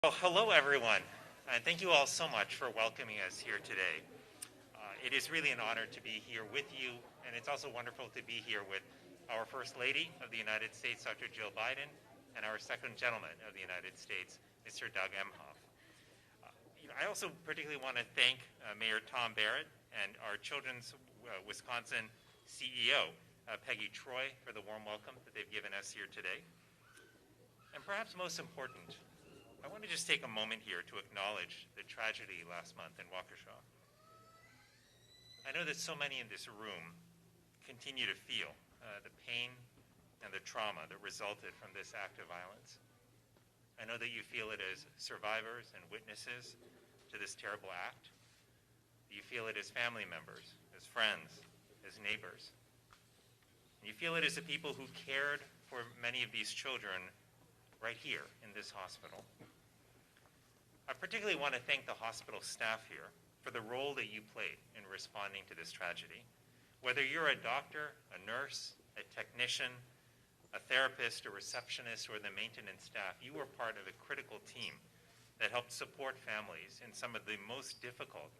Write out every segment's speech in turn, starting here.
Well, hello everyone, and thank you all so much for welcoming us here today. It is really an honor to be here with you, and it's also wonderful to be here with our First Lady of the United States, Dr. Jill Biden, and our Second Gentleman of the United States, Mr. Doug Emhoff. I also particularly want to thank Mayor Tom Barrett and our Children's Wisconsin CEO, Peggy Troy, for the warm welcome that they've given us here today. And perhaps most important, I want to just take a moment here to acknowledge the tragedy last month in Waukesha. I know that so many in this room continue to feel the pain and the trauma that resulted from this act of violence. I know that you feel it as survivors and witnesses to this terrible act. You feel it as family members, as friends, as neighbors. And you feel it as the people who cared for many of these children right here in this hospital. I particularly want to thank the hospital staff here for the role that you played in responding to this tragedy. Whether you're a doctor, a nurse, a technician, a therapist, a receptionist, or the maintenance staff, you were part of a critical team that helped support families in some of the most difficult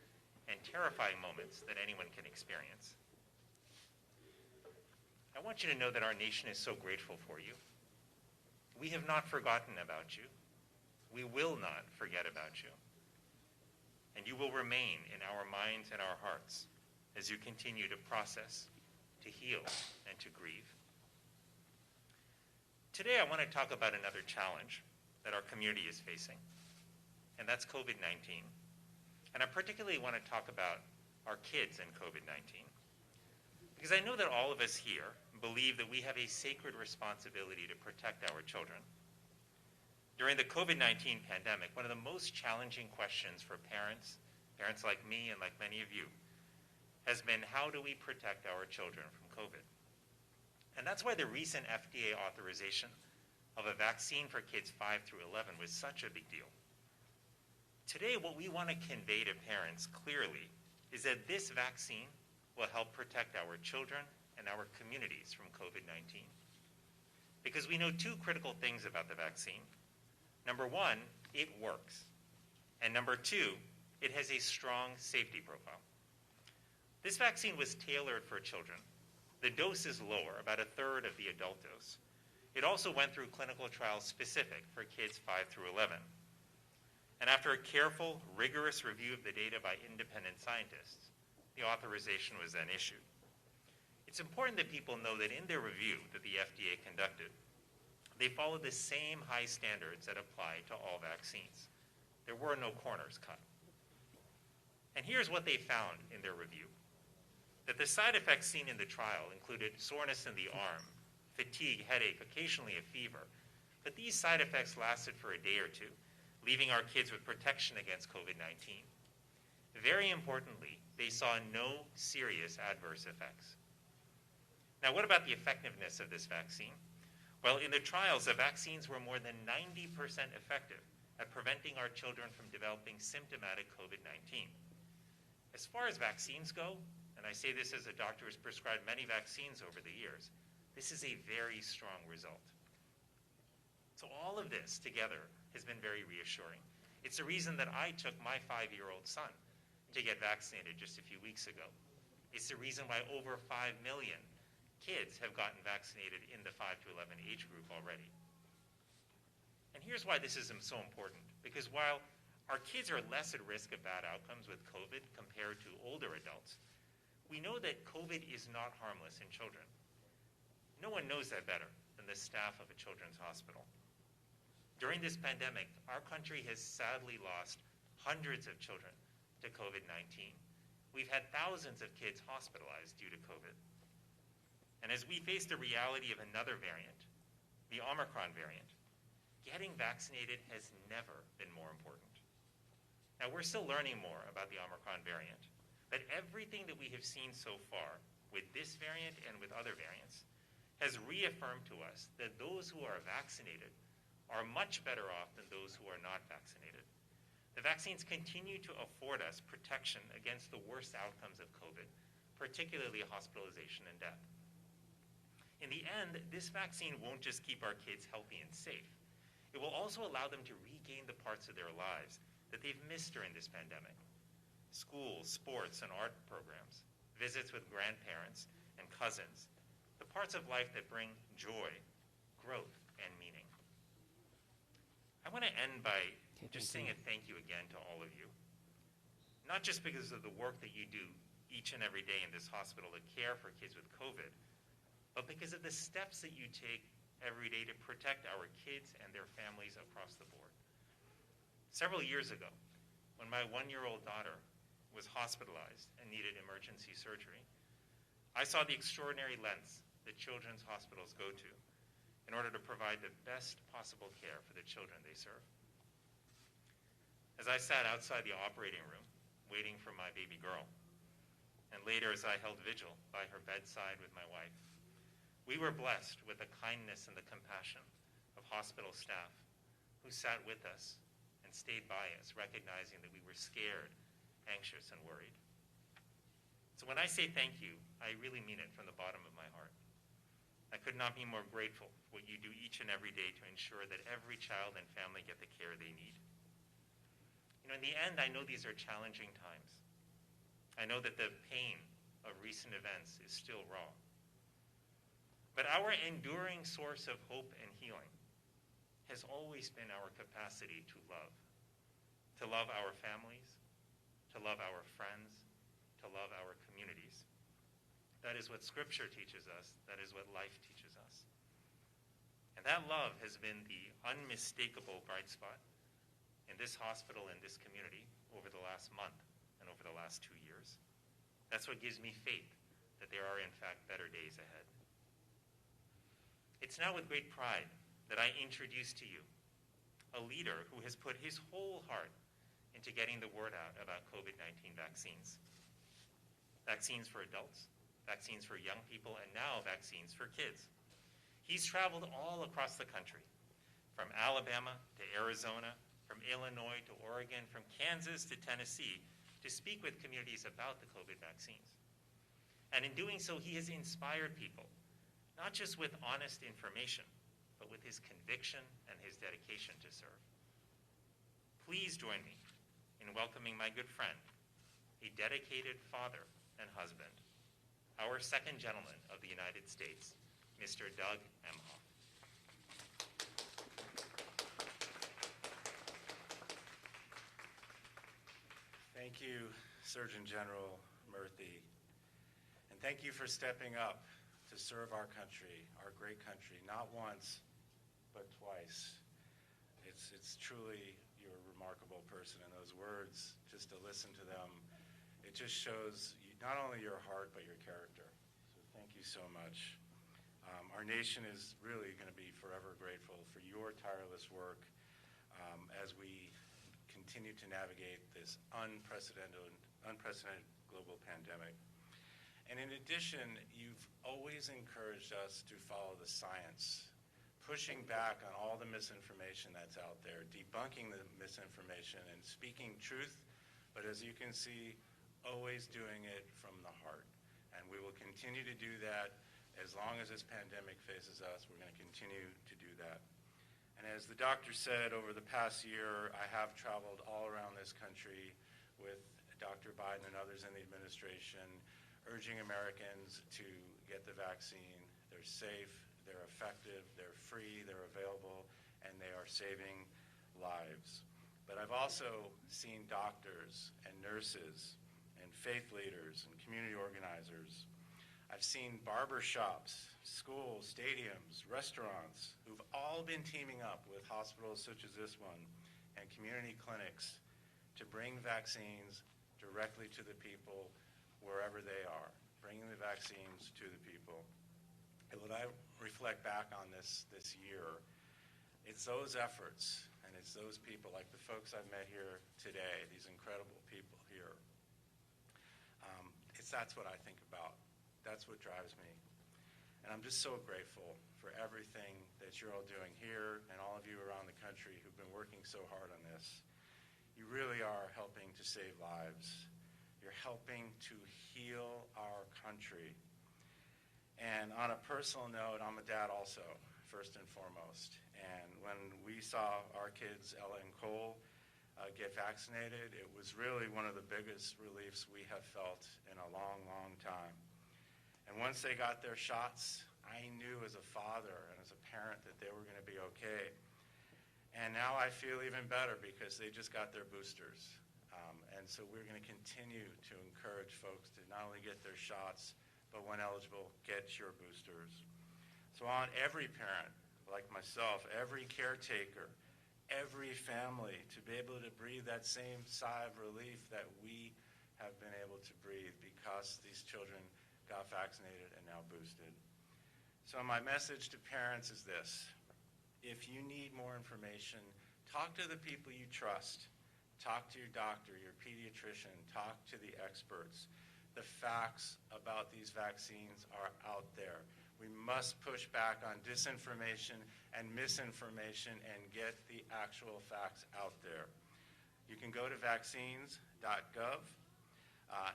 and terrifying moments that anyone can experience. I want you to know that our nation is so grateful for you. We have not forgotten about you. We will not forget about you. And you will remain in our minds and our hearts as you continue to process, to heal, and to grieve. Today I want to talk about another challenge that our community is facing, and that's COVID-19. And I particularly want to talk about our kids and COVID-19, because I know that all of us here believe that we have a sacred responsibility to protect our children. During the COVID-19 pandemic, one of the most challenging questions for parents like me and like many of you, has been how do we protect our children from COVID? And that's why the recent FDA authorization of a vaccine for kids 5 through 11 was such a big deal. Today, what we want to convey to parents clearly is that this vaccine will help protect our children and our communities from COVID-19. Because we know two critical things about the vaccine. Number one, it works. And number two, it has a strong safety profile. This vaccine was tailored for children. The dose is lower, about a third of the adult dose. It also went through clinical trials specific for kids 5 through 11. And after a careful, rigorous review of the data by independent scientists, the authorization was then issued. It's important that people know that in their review that the FDA conducted, they followed the same high standards that apply to all vaccines. There were no corners cut. And here's what they found in their review. That the side effects seen in the trial included soreness in the arm, fatigue, headache, occasionally a fever. But these side effects lasted for a day or two, leaving our kids with protection against COVID-19. Very importantly, they saw no serious adverse effects. Now, what about the effectiveness of this vaccine? Well, in the trials, the vaccines were more than 90% effective at preventing our children from developing symptomatic COVID-19. As far as vaccines go, and I say this as a doctor who's prescribed many vaccines over the years, this is a very strong result. So all of this together has been very reassuring. It's the reason that I took my 5-year-old son to get vaccinated just a few weeks ago. It's the reason why over 5 million kids have gotten vaccinated in the 5 to 11 age group already. And here's why this is so important, because while our kids are less at risk of bad outcomes with COVID compared to older adults, we know that COVID is not harmless in children. No one knows that better than the staff of a children's hospital. During this pandemic, our country has sadly lost hundreds of children to COVID-19. We've had thousands of kids hospitalized due to COVID. And as we face the reality of another variant, the Omicron variant, getting vaccinated has never been more important. Now, we're still learning more about the Omicron variant, but everything that we have seen so far with this variant and with other variants has reaffirmed to us that those who are vaccinated are much better off than those who are not vaccinated. The vaccines continue to afford us protection against the worst outcomes of COVID, particularly hospitalization and death. In the end, this vaccine won't just keep our kids healthy and safe. It will also allow them to regain the parts of their lives that they've missed during this pandemic. Schools, sports, and art programs, visits with grandparents and cousins, the parts of life that bring joy, growth, and meaning. I want to end by just saying a thank you again to all of you. Not just because of the work that you do each and every day in this hospital to care for kids with COVID, but because of the steps that you take every day to protect our kids and their families across the board. Several years ago, when my 1-year-old daughter was hospitalized and needed emergency surgery, I saw the extraordinary lengths that children's hospitals go to in order to provide the best possible care for the children they serve. As I sat outside the operating room, waiting for my baby girl, and later as I held vigil by her bedside with my wife, we were blessed with the kindness and the compassion of hospital staff who sat with us and stayed by us, recognizing that we were scared, anxious, and worried. So when I say thank you, I really mean it from the bottom of my heart. I could not be more grateful for what you do each and every day to ensure that every child and family get the care they need. You know, in the end, I know these are challenging times. I know that the pain of recent events is still raw. But our enduring source of hope and healing has always been our capacity to love our families, to love our friends, to love our communities. That is what Scripture teaches us. That is what life teaches us. And that love has been the unmistakable bright spot in this hospital and this community over the last month and over the last 2 years. That's what gives me faith that there are, in fact, better days ahead. It's now with great pride that I introduce to you a leader who has put his whole heart into getting the word out about COVID-19 vaccines. Vaccines for adults, vaccines for young people, and now vaccines for kids. He's traveled all across the country, from Alabama to Arizona, from Illinois to Oregon, from Kansas to Tennessee, to speak with communities about the COVID vaccines. And in doing so, he has inspired people, not just with honest information, but with his conviction and his dedication to serve. Please join me in welcoming my good friend, a dedicated father and husband, our second gentleman of the United States, Mr. Doug Emhoff. Thank you, Surgeon General Murthy, and thank you for stepping up to serve our country, our great country, not once, but twice. It's truly, you're a remarkable person, and those words, just to listen to them, it just shows you, not only your heart, but your character. So thank you so much. Our nation is really going to be forever grateful for your tireless work as we continue to navigate this unprecedented global pandemic. And in addition, you've always encouraged us to follow the science, pushing back on all the misinformation that's out there, debunking the misinformation and speaking truth, but as you can see, always doing it from the heart. And we will continue to do that as long as this pandemic faces us. We're going to continue to do that. And as the doctor said, over the past year, I have traveled all around this country with Dr. Biden and others in the administration, urging Americans to get the vaccine. They're safe, they're effective, they're free, they're available, and they are saving lives. But I've also seen doctors and nurses and faith leaders and community organizers. I've seen barber shops, schools, stadiums, restaurants who've all been teaming up with hospitals such as this one and community clinics to bring vaccines directly to the people wherever they are, bringing the vaccines to the people. And when I reflect back on this year, it's those efforts and it's those people like the folks I've met here today, these incredible people here. That's what I think about. That's what drives me. And I'm just so grateful for everything that you're all doing here and all of you around the country who've been working so hard on this. You really are helping to save lives. You're helping to heal our country. And on a personal note, I'm a dad also. first and foremost. And when we saw our kids, Ella and Cole, get vaccinated, it was really one of the biggest reliefs we have felt in a long, long time. And once they got their shots, I knew as a father and as a parent that they were going to be okay. And now I feel even better because they just got their boosters. And so we're going to continue to encourage folks to not only get their shots, but when eligible, get your boosters. So I want every parent, like myself, every caretaker, every family to be able to breathe that same sigh of relief that we have been able to breathe because these children got vaccinated and now boosted. So my message to parents is this: if you need more information, talk to the people you trust. Talk to your doctor, your pediatrician, talk to the experts. The facts about these vaccines are out there. We must push back on disinformation and misinformation and get the actual facts out there. You can go to vaccines.gov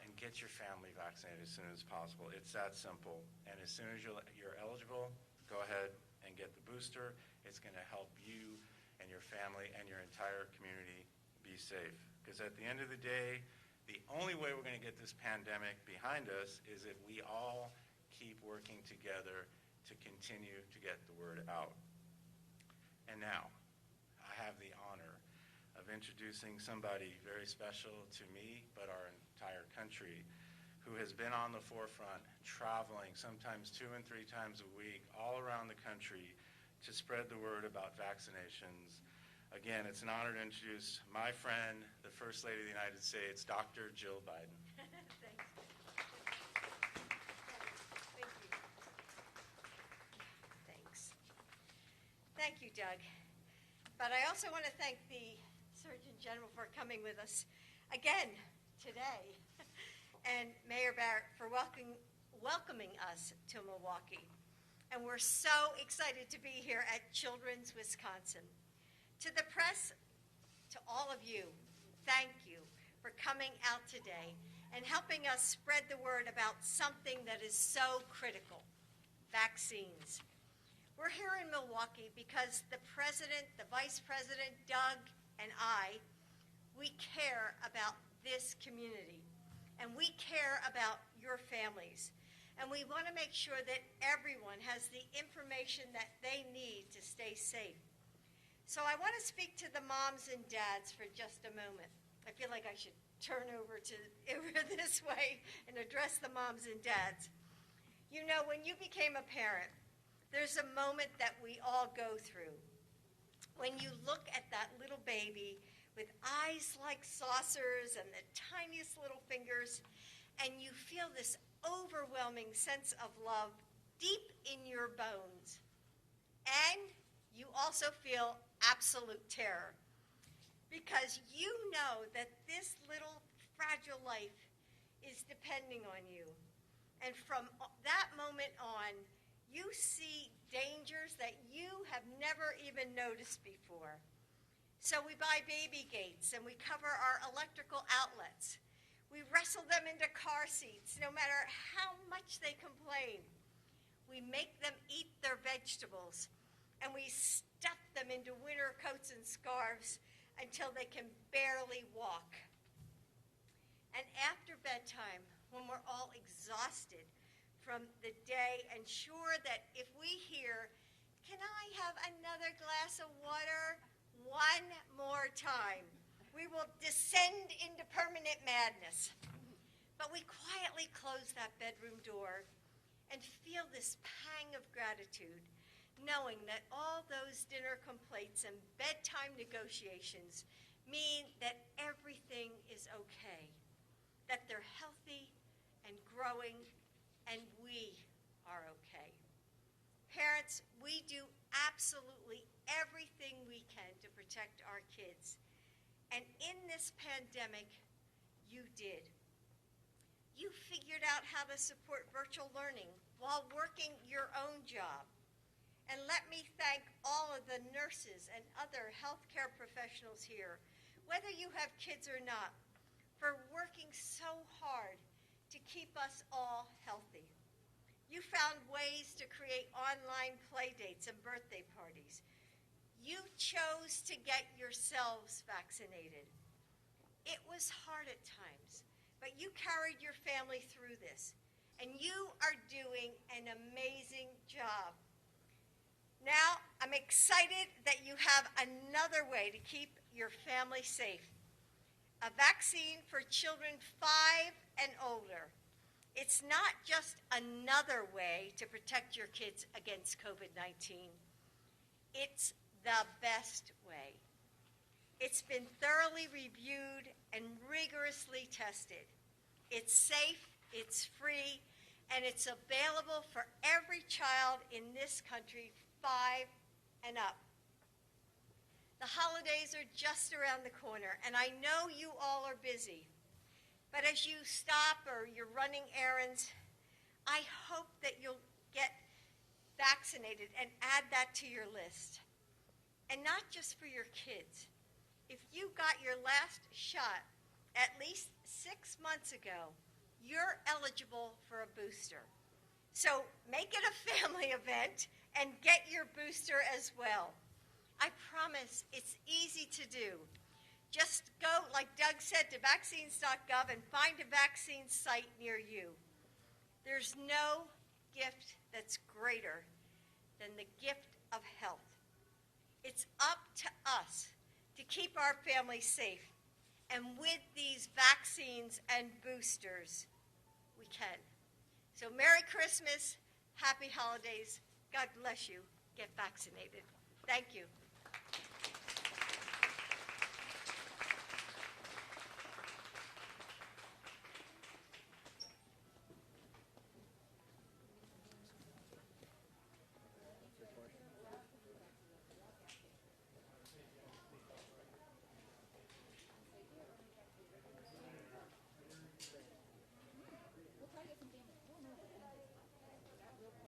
and get your family vaccinated as soon as possible. It's that simple. And as soon as you're eligible, go ahead and get the booster. It's going to help you and your family and your entire community be safe. Because at the end of the day, the only way we're going to get this pandemic behind us is if we all keep working together to continue to get the word out. And now, I have the honor of introducing somebody very special to me, but our entire country, who has been on the forefront, traveling sometimes 2 and 3 times a week all around the country to spread the word about vaccinations. Again, it's an honor to introduce my friend, the First Lady of the United States, Dr. Jill Biden. Thanks. Thank you. Thanks. Thank you, Doug. But I also want to thank the Surgeon General for coming with us again today, and Mayor Barrett for welcoming us to Milwaukee. And we're so excited to be here at Children's Wisconsin. To the press, to all of you, thank you for coming out today and helping us spread the word about something that is so critical, vaccines. We're here in Milwaukee because the President, the Vice President, Doug, and I, we care about this community, and we care about your families. And we want to make sure that everyone has the information that they need to stay safe. So I want to speak to the moms and dads for just a moment. I feel like I should turn over this way and address the moms and dads. You know, when you became a parent, there's a moment that we all go through. When you look at that little baby with eyes like saucers and the tiniest little fingers, and you feel this overwhelming sense of love deep in your bones. And you also feel absolute terror because you know that this little fragile life is depending on you. And from that moment on, you see dangers that you have never even noticed before. So we buy baby gates and we cover our electrical outlets. We wrestle them into car seats no matter how much they complain. We make them eat their vegetables, and we stuff them into winter coats and scarves until they can barely walk. And after bedtime, when we're all exhausted from the day and sure that if we hear, "Can I have another glass of water?" one more time, we will descend into permanent madness. But we quietly close that bedroom door and feel this pang of gratitude, knowing that all those dinner complaints and bedtime negotiations mean that everything is okay, that they're healthy and growing, and we are okay. Parents, we do absolutely everything we can to protect our kids. And in this pandemic, you did. You figured out how to support virtual learning while working your own job. And let me thank all of the nurses and other healthcare professionals here, whether you have kids or not, for working so hard to keep us all healthy. You found ways to create online play dates and birthday parties. You chose to get yourselves vaccinated. It was hard at times, but you carried your family through this, and you are doing an amazing job. Now, I'm excited that you have another way to keep your family safe. A vaccine for children 5 and older. It's not just another way to protect your kids against COVID-19. It's the best way. It's been thoroughly reviewed and rigorously tested. It's safe, it's free, and it's available for every child in this country 5 and up. The holidays are just around the corner, and I know you all are busy. But as you stop or you're running errands, I hope that you'll get vaccinated and add that to your list. And not just for your kids. If you got your last shot at least 6 months ago, you're eligible for a booster. So make it a family event and get your booster as well. I promise it's easy to do. Just go, like Doug said, to vaccines.gov and find a vaccine site near you. There's no gift that's greater than the gift of health. It's up to us to keep our families safe. And with these vaccines and boosters, we can. So Merry Christmas, Happy Holidays. God bless you. Get vaccinated. Thank you.